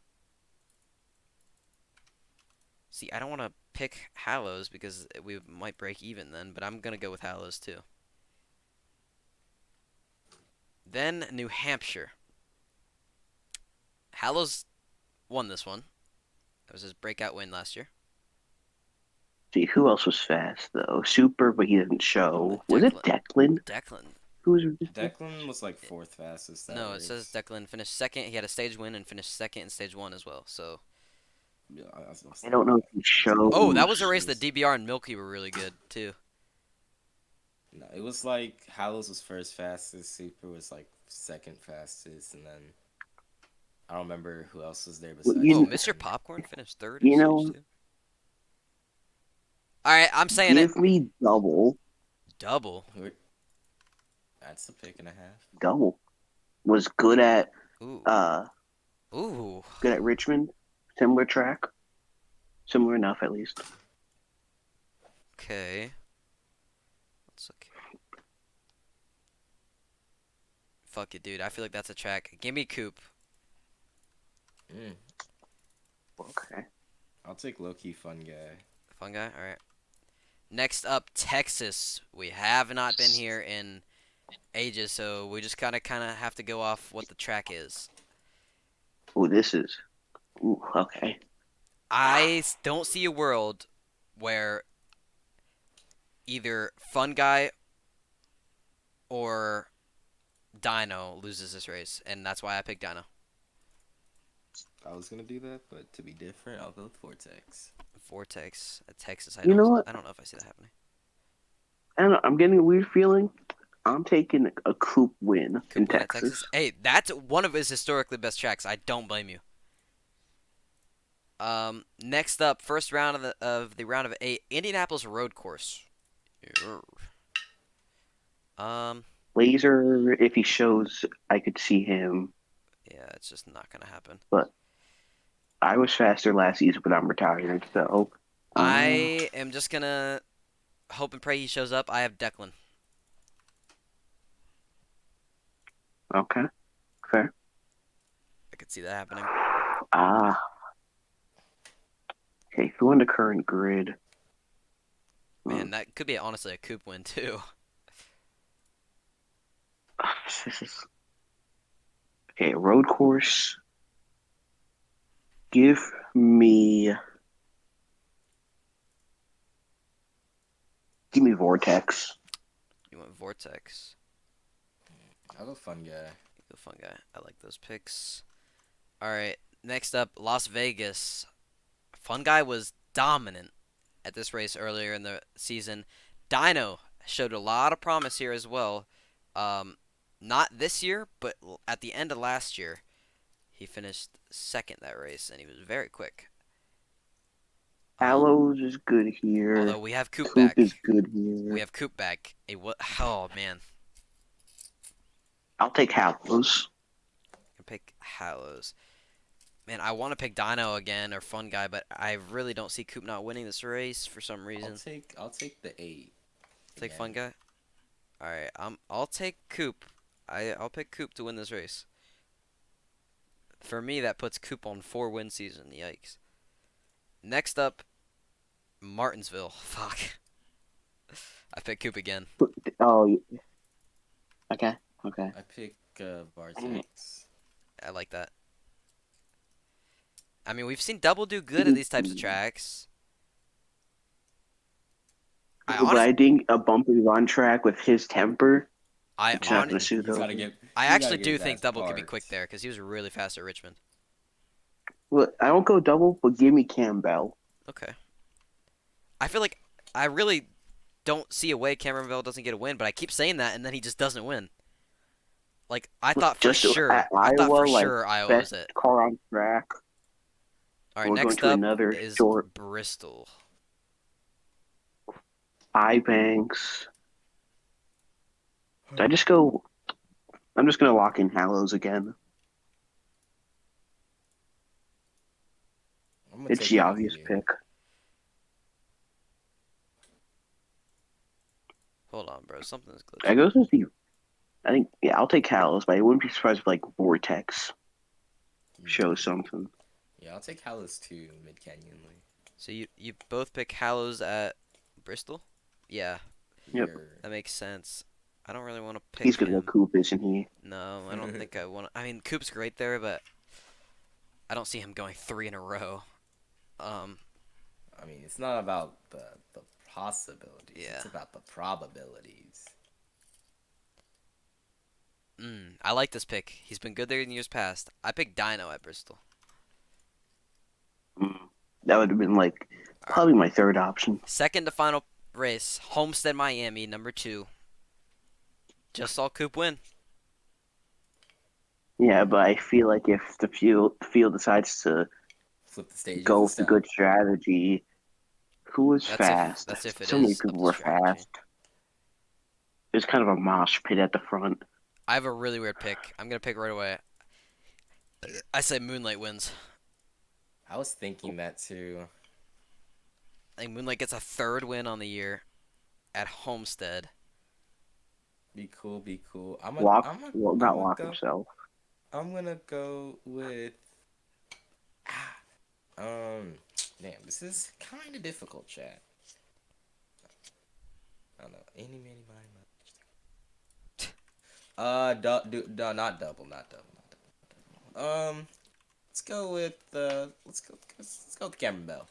See, I don't want to pick Hallows because we might break even then, but I'm gonna go with Hallows too. Then New Hampshire. Hallows won this one. That was his breakout win last year. See, who else was fast though? Super, but he didn't show. Was it Declan. Declan? Declan. Who was? Declan was like fourth fastest that No, it says race. Declan finished second. He had a stage win and finished second in stage one as well. So, Yeah, I was I thinking don't know if that. he I was like, oh, oh, that was a shows. race that DBR and Milky were really good too. No, it was like Hallows was first fastest, Super was like second fastest, and then I don't remember who else was there Well, besides Whoa, you Mr. Declan. Popcorn finished third in you stage know, two. All right, I'm saying it. give me double. Double. That's a pick and a half. Double was good at Ooh. uh Ooh. good at Richmond. Similar track, similar enough at least. Okay. Let's look here. Fuck it, dude. I feel like that's a track. Give me Coop. Mm, Okay. I'll take low key fun guy. Fun guy. All right. Next up, Texas. We have not been here in ages, so we just kind of have to go off what the track is. Oh, this is. Ooh, okay. Don't see a world where either Fun Guy or Dino loses this race, and that's why I picked Dino. I was gonna do that, but to be different, I'll go with Vortex. Vortex at Texas. You know what? I don't know if I see that happening. I don't know. I'm getting a weird feeling. I'm taking a Coupe win in Coop win at Texas. Texas. Hey, that's one of his historically best tracks. I don't blame you. Next up, first round of the round of eight, Indianapolis Road Course. Um, Laser, if he shows, I could see him. yeah, it's just not gonna happen. But I was faster last season, but I'm retired. So, uh, I am just gonna hope and pray he shows up. I have Declan. okay, fair. I could see that happening. Ah, okay. Who on the current grid? Hmm. Man, that could be honestly a Coop win too. This is okay. Road course. Give me, give me Vortex. You went Vortex. I'll go fun guy. Go fun guy. I like those picks. All right, next up, Las Vegas. Fun guy was dominant at this race earlier in the season. Dino showed a lot of promise here as well. Um, not this year, but at the end of last year, he finished second that race, and he was very quick. Um, Hallows is good although here. we have Coop Coupe is back. good We here. have Coop back. What? Oh man, I'll take Hallows. I can pick Hallows. Man, I want to pick Dino again or Fun Guy, but I really don't see Coop not winning this race for some I'll reason. take I'll take the 8 Take Fun again. Guy. All right, I'll take Coop. I'll pick Coop to win this race. For me, that puts Coop on 4-win season. Yikes. Next up, Martinsville. Fuck. I pick Coop again. Oh, okay, okay. I pick Dang it. Vortex. I like that. I mean, we've seen Double do good at these types of tracks. I But honest, I think a bumpy run track with his temper, I it's not on, going to suit He's over. gotta get I he's gotta actually get do his think ass Double could be quick parked. there because he was really fast at Richmond. Well, I don't go double, but give me Campbell. Okay. I feel like I really don't see a way Cameronville doesn't get a win, but I keep saying that and then he just doesn't win. Like Just at I thought Iowa, for like sure Iowa was best it. car on track. All right, We're going next to up another is short Bristol. high banks. I just go. I'm just going to lock in Hallows again. I'm gonna It's take the it with obvious you. pick. Hold on, bro. Something is I glitching. goes with the. I think yeah, I'll take Hallows, but I wouldn't be surprised if like Vortex. show Hmm. something. Yeah, I'll take Hallows too, Mid Canyon Lee. So you both pick Hallows at Bristol? Yeah, Yep. You're. that makes sense. I don't really want to He's pick gonna go him. Coop, isn't he? No, I don't think I want. I mean, Coop's great there, but I don't see him going three in a row. Um, I mean, it's not about the possibilities. yeah. It's about the probabilities. I like this pick. He's been good there in years past. I picked Dino at Bristol. Mm. That would have been like All right. probably my third option. Second to final race, Homestead, Miami, number two. Just saw Coop win. Yeah, but I feel like if the field decides to Flip the stages go and with the stuff. good strategy, who was fast? That's if it So many is people up to were strategy. fast. There's kind of a mosh pit at the front. I have a really weird pick. I'm gonna pick right away. I say Moonlight wins. I was thinking that too. I think Moonlight gets a third win on the year at Homestead. Be cool, be cool. Lock, well, I'm not gonna lock go. himself. I'm gonna go with. Ah, damn, this is kind of difficult, chat. I don't know. Any, many, miny, mo. Not double, not double, not double. Let's go with let's go with Cameron Bell.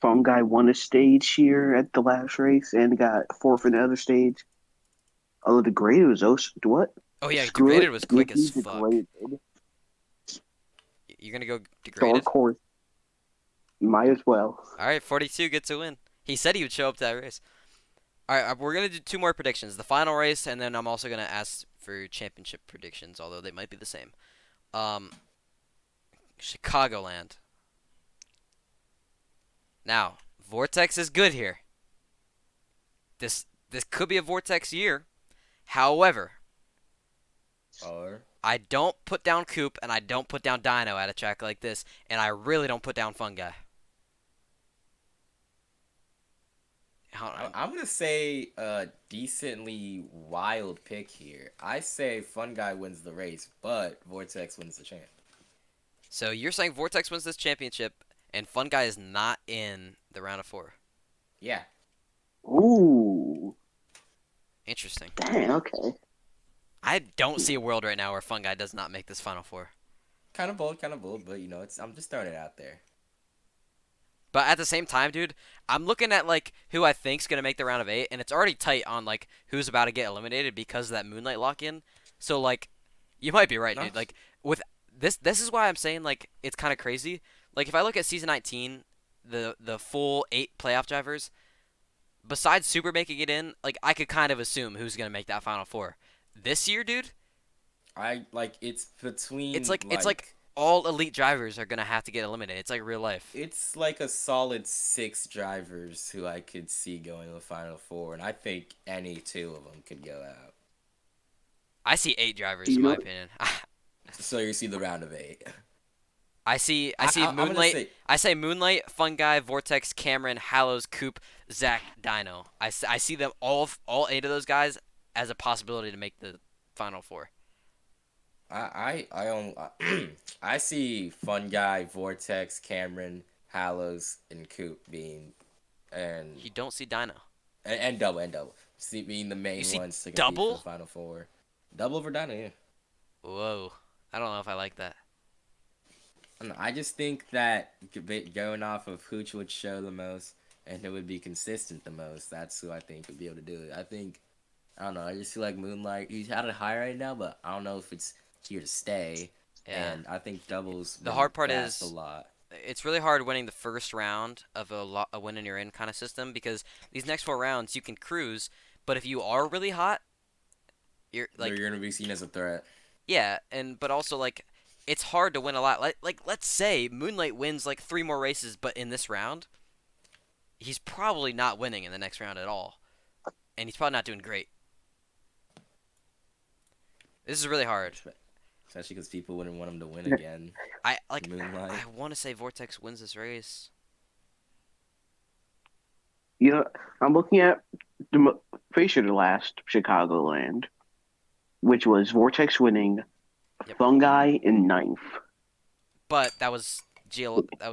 Some guy won a stage here at the last race and got fourth in the other stage. Oh, degraded was what? Oh yeah, Screw Degraded it. was quick Give as me fuck. degraded. You're gonna go Dark Degraded? horse. You might as well. All right, 42 gets a win. He said he would show up to that race. All right, we're gonna do two more predictions: the final race, and then I'm also gonna ask for championship predictions, although they might be the same. Um, Chicagoland. Now, Vortex is good here. This could be a Vortex year. However, Or I don't put down Coop and I don't put down Dino at a track like this, and I really don't put down Fungi. I'm gonna say a decently wild pick here. I say Fun Guy wins the race, but Vortex wins the champ. So you're saying Vortex wins this championship, and Fun Guy is not in the round of four. Yeah, Ooh. Interesting. Dang, okay. I don't see a world right now where Fun Guy does not make this final four. kind of bold, but it's I'm just throwing it out there. But at the same time, dude, I'm looking at like who I think's gonna make the round of eight, and it's already tight on like who's about to get eliminated because of that Moonlight lock-in. So like, you might be right, No, dude. Like with this is why I'm saying like it's kind of crazy. Like if I look at season 19, the full eight playoff drivers, besides Super making it in, like I could kind of assume who's gonna make that final four. This year, dude, I like it's it's between like all elite drivers are gonna have to get eliminated. It's like real life. it's like a solid six drivers who I could see going to the final four, and I think any two of them could go out. I see eight drivers in You my know, opinion. So you see the round of eight. I see I'm gonna Moonlight. say I say Moonlight, Fungi, Vortex, Cameron, Hallows, Coop, Zach, Dino. I see them all eight of those guys as a possibility to make the final four. I see Fun Guy, Vortex, Cameron, Hallows, and Coop being and You don't see Dino. and double see being the You main see ones to compete for the double? final four. Double over Dino, yeah. Whoa. I don't know if I like that. I just think that going off of who would show the most and who would be consistent the most, that's who I think would be able to do it. I don't know. I just feel like Moonlight. He's had it high right now, but I don't know if it's here to stay. Yeah. And I think Double's The been hard part fast a is lot. it's really hard winning the first round of a win and you're in kind of system because these next four rounds you can cruise, but if you are really hot, you're They're like going to be seen as a threat. yeah, and but also like it's hard to win a lot. Like let's say Moonlight wins like three more races, but in this round, he's probably not winning in the next round at all, and he's probably not doing great. This is really hard. Especially because people wouldn't want him to win again. I Moonlight. want to say Vortex wins this race. you know, I'm looking at the pretty sure the last Chicagoland. which was Vortex winning, Yep. Fungi in ninth. But that was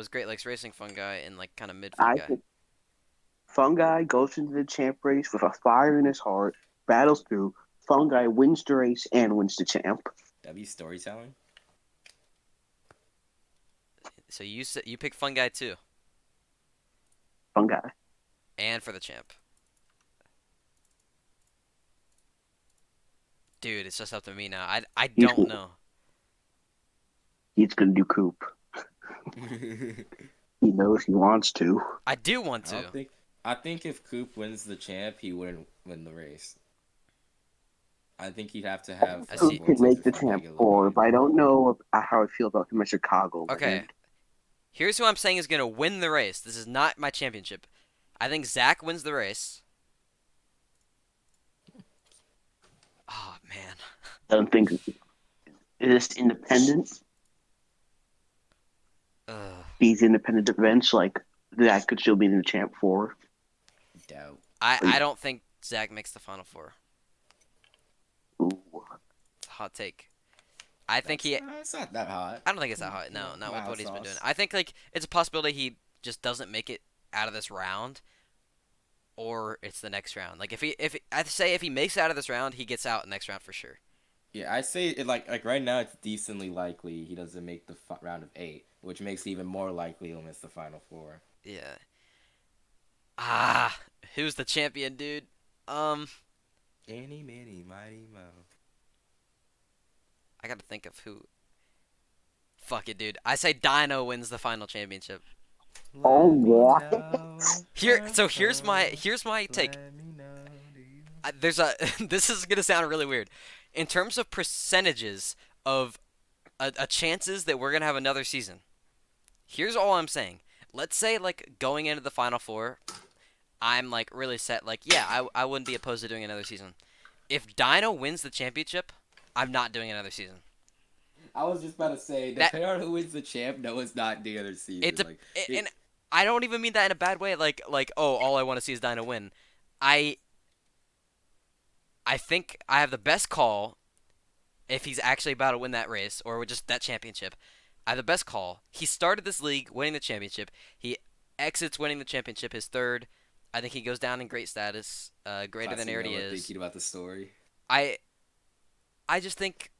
Great Lakes Racing Fungi in like kind of mid I Fungi. think Fungi goes into the champ race with a fire in his heart, battles through. Fungi wins the race and wins the champ. That'd be storytelling. So you pick Fungi too, Fungi. and for the champ. Dude, it's just up to me now. I He's don't know. he's gonna do Coop. He knows he wants to. I do want I don't to. think. I think if Coop wins the champ, he wouldn't win the race. I think he'd have to have I Coop see. can Vortex make or the Fungi champ get four, eliminated. but I don't know how I feel about him at Chicago Okay, land. here's who I'm saying is gonna win the race. This is not my championship. I think Zach wins the race. Oh man. I don't think is this independent. Ugh. These independent events like that could still be in the champ four. Doubt. I don't think Zach makes the final four. Ooh. It's a hot take. I think That's he. it's not that hot. I don't think it's that hot. No, not with Mild what he's been doing. sauce. I think like it's a possibility he just doesn't make it out of this round, or it's the next round. Like if I'd say if he makes it out of this round, he gets out next round for sure. Yeah, I say it like right now it's decently likely he doesn't make the round of 8, which makes it even more likely he'll miss the final 4. Yeah. Ah, who's the champion, dude? Um, Any, many, mighty mo. I gotta think of who. Fuck it, dude. I say Dino wins the final championship. Oh Let me yeah. know. Here's my take. Let me know. Do you... There's a this is gonna sound really weird. In terms of percentages of a chances that we're gonna have another season. Here's all I'm saying. Let's say like going into the final four, I'm like really set. Like yeah, I wouldn't be opposed to doing another season. If Dino wins the championship, I'm not doing another season. I was just about to say, That depending on who wins the champ, no one's not the other season. it's a Like and it, I don't even mean that in a bad way. Like oh, all I want to see is Dino win. I I think I have the best call if he's actually about to win that race or just that championship. I have the best call. He started this league winning the championship. He exits winning the championship, his third. I think he goes down in great status, greater than he classic already Noah is. thinking about the story. I I just think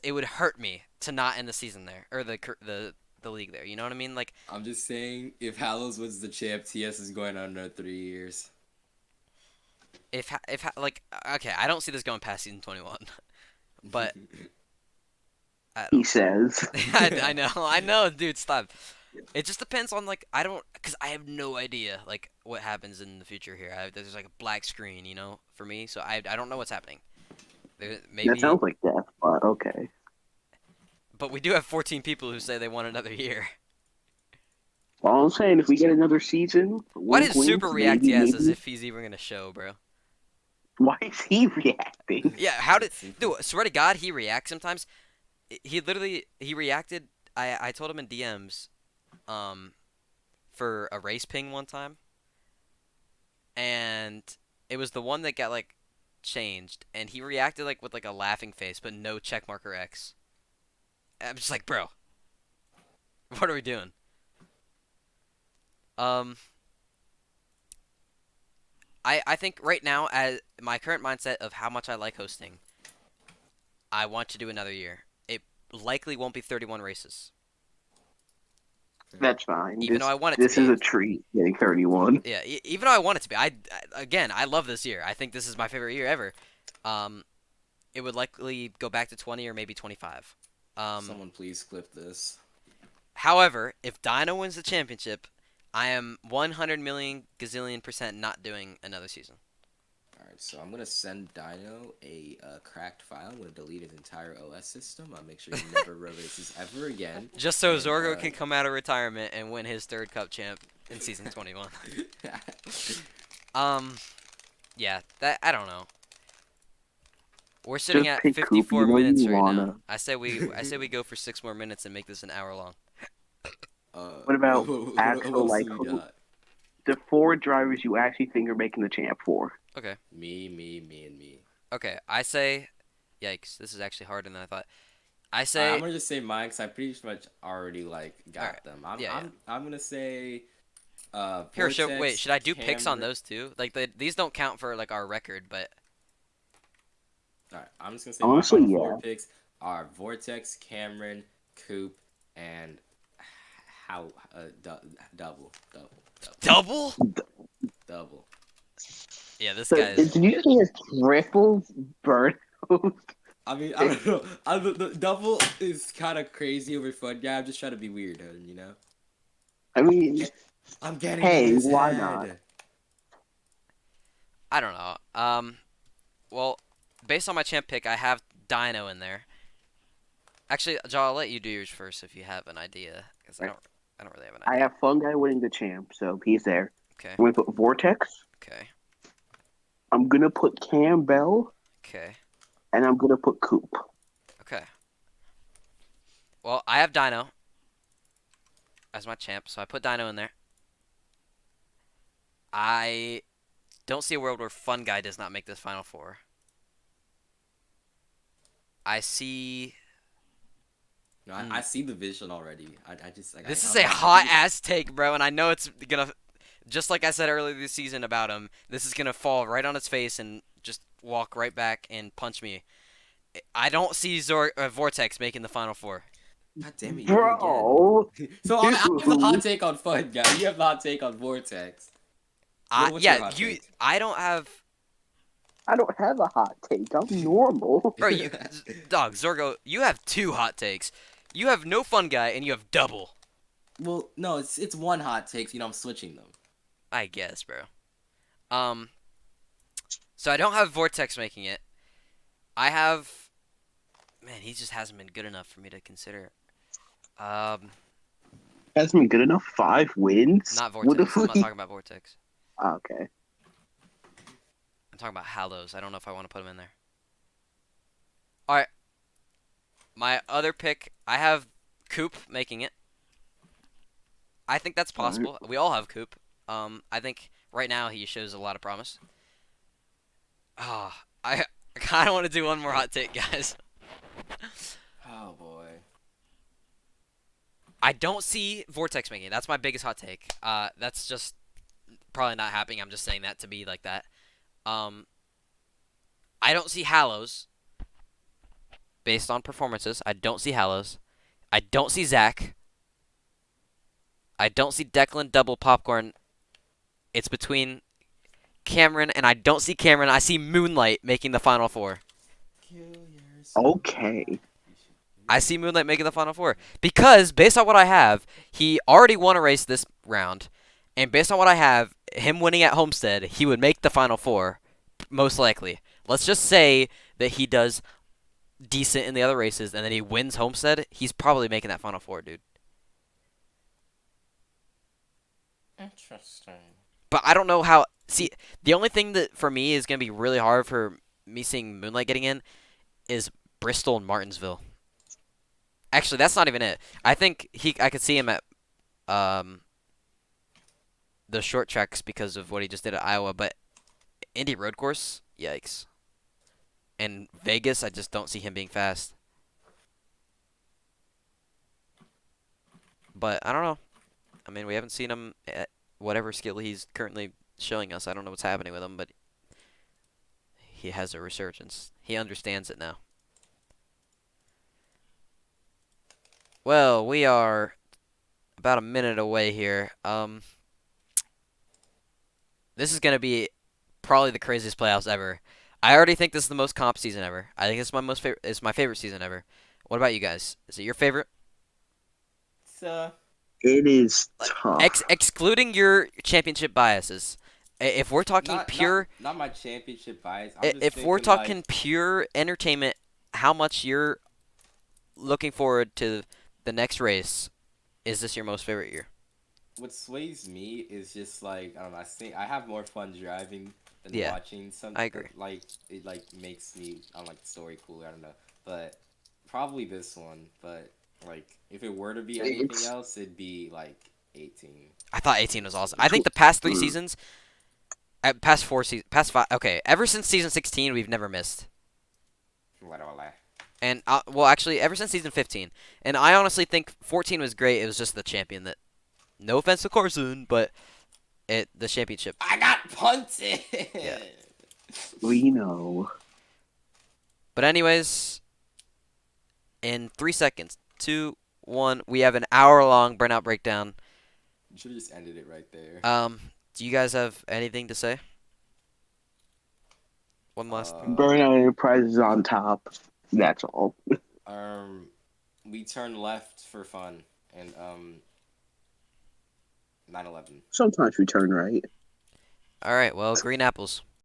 it would hurt me to not end the season there or the league there. You know what I mean? Like I'm just saying, if Hallows wins the champ, TS is going on another 3 years. if like okay, I don't see this going past season 21, but I He don't. says. I know, dude. Stop. It just depends on like I don't because I have no idea like what happens in the future here. There's like a black screen, you know, for me, so I don't know what's happening. There, That maybe, sounds like death, but okay. but we do have 14 people who say they want another year. All I'm saying, if we get another season, Why wink, did wink, Super react maybe, yes as maybe. if he's even gonna show, bro? Why is he reacting? Yeah, how did Super. dude? Swear to God, he reacts sometimes. He literally he reacted. I told him in DMs, um, for a race ping one time, and it was the one that got like changed, and he reacted like with like a laughing face, but no checkmarker X. I'm just like, bro, what are we doing? Um, I think right now, as my current mindset of how much I like hosting, I want to do another year. It likely won't be 31 races, That's fine. even though I want it to This is be. a treat getting 31. Yeah, even though I want it to be. Again, I love this year. I think this is my favorite year ever. Um, it would likely go back to 20 or maybe 25. Someone please clip this. However, if Dino wins the championship, I am 100 million gazillion percent not doing another season. Alright, so I'm gonna send Dino a cracked file. I'm gonna delete his entire OS system. I'll make sure he never releases ever again. Just so And, Zorgo can come out of retirement and win his third cup champ in season 21. Yeah, that I don't know. We're sitting Just at pick Coop. 54 You know minutes you right now. wanna. I say we go for 6 more minutes and make this an hour long. What about what actual, else like, do we got? the 4 drivers you actually think are making the champ for? Okay. Me, and me. Okay, I say Yikes! This is actually harder than I thought. I All right, I'm say, gonna just say mine because I pretty much already like all right, got them. I'm yeah, yeah. I'm I'm gonna say Here, wait, Vortex, should I do picks on Cameron. those two? Like these don't count for like our record, but All right, I'm just gonna say my Honestly, final four yeah. picks are Vortex, Cameron, Coop, and how double, double? double. Yeah, this So, guy's. did you say a triple burnout? I mean, I don't know. The double is kind of crazy over fun guy. I'm just trying to be weird, you know. I mean, I'm getting in hey, his why not? head. I don't know. Well, based on my champ pick, I have Dino in there. Actually, Joe, I'll let you do yours first if you have an idea, because I don't really have an I idea. have Fungi winning the champ, so he's there. Okay, I'm gonna put Vortex. okay, I'm gonna put Campbell, okay, and I'm gonna put Coop. okay. Well, I have Dino as my champ, so I put Dino in there. I don't see a world where Fun Guy does not make this Final Four. I see. No, I Mm, see the vision already. I just like this I is don't a know. I think hot it's ass take, bro, and I know it's gonna. Just like I said earlier this season about him, this is gonna fall right on its face and just walk right back and punch me. I don't see Vortex making the Final Four. God damn it, you did it again. Bro, So I have the hot dude, take on Fun Guy. You have the hot take on Vortex. What's Yeah, your hot you. take? I don't have. I don't have a hot take. I'm normal. Bro, dog Zorgo. You have two hot takes. You have no Fun Guy and you have double. Well, no, it's one hot take. I'm switching them. I guess, bro. Um. So I don't have Vortex making it. I have. Man, he just hasn't been good enough for me to consider. Um. Hasn't been good enough. 5 wins. Not What the Vortex. I'm fuck? not talking about Vortex. Okay. I'm talking about Hallows. I don't know if I want to put him in there. All right. My other pick, I have Coop making it. I think that's All right. possible. We all have Coop. I think right now he shows a lot of promise. Ah, I kind of want to do one more hot take, guys. Oh boy. I don't see Vortex making it. That's my biggest hot take. That's just probably not happening. I'm just saying that to be like that. Um, I don't see Hallows based on performances. I don't see Hallows. I don't see Zach. I don't see Declan double popcorn. It's between Cameron and I don't see Cameron. I see Moonlight making the final four. Kill yourself. Okay. I see Moonlight making the final four because based on what I have, he already won a race this round, and based on what I have, him winning at Homestead, he would make the final four, most likely. Let's just say that he does decent in the other races and then he wins Homestead. He's probably making that final four, dude. Interesting. But I don't know how. See, the only thing that for me is gonna be really hard for me seeing Moonlight getting in is Bristol and Martinsville. Actually, that's not even it. I think I could see him at um the short tracks because of what he just did at Iowa, but Indy Road Course, yikes. And Vegas, I just don't see him being fast. But I don't know. I mean, we haven't seen him at whatever skill he's currently showing us. I don't know what's happening with him, but he has a resurgence. He understands it now. Well, we are about a minute away here. This is gonna be probably the craziest playoffs ever. I already think this is the most comp season ever. I think it's my most favorite. It's my favorite season ever. What about you guys? Is it your favorite? It's It is Like, tough. excluding your championship biases. If we're talking not not pure, not my championship bias. I'm just if we're thinking like talking pure entertainment, how much you're looking forward to the next race? Is this your most favorite year? what sways me is just like I don't know. I think I have more fun driving than Yeah, watching I something agree. like it like makes me I don't like the story cooler. I don't know, but probably this one. But like if it were to be anything It's else, it'd be like 18. I thought 18 was awesome. I think tw- the past three mm, seasons, past 4 seasons, past five. Okay, ever since season 16, we've never missed. LittleJa. And well, actually, ever since season 15, and I honestly think 14 was great. It was just the champion that, no offense to Carson, but the championship. I got punted. Yeah. We know. But anyways, in 3 seconds, two, one, we have an hour-long Burnout Breakdown. You should have just ended it right there. Do you guys have anything to say? One last thing. Burnout Enterprise is on top. That's all. Um, we turned left for fun, and 9/11. Sometimes we turn right. All right. Well, green apples.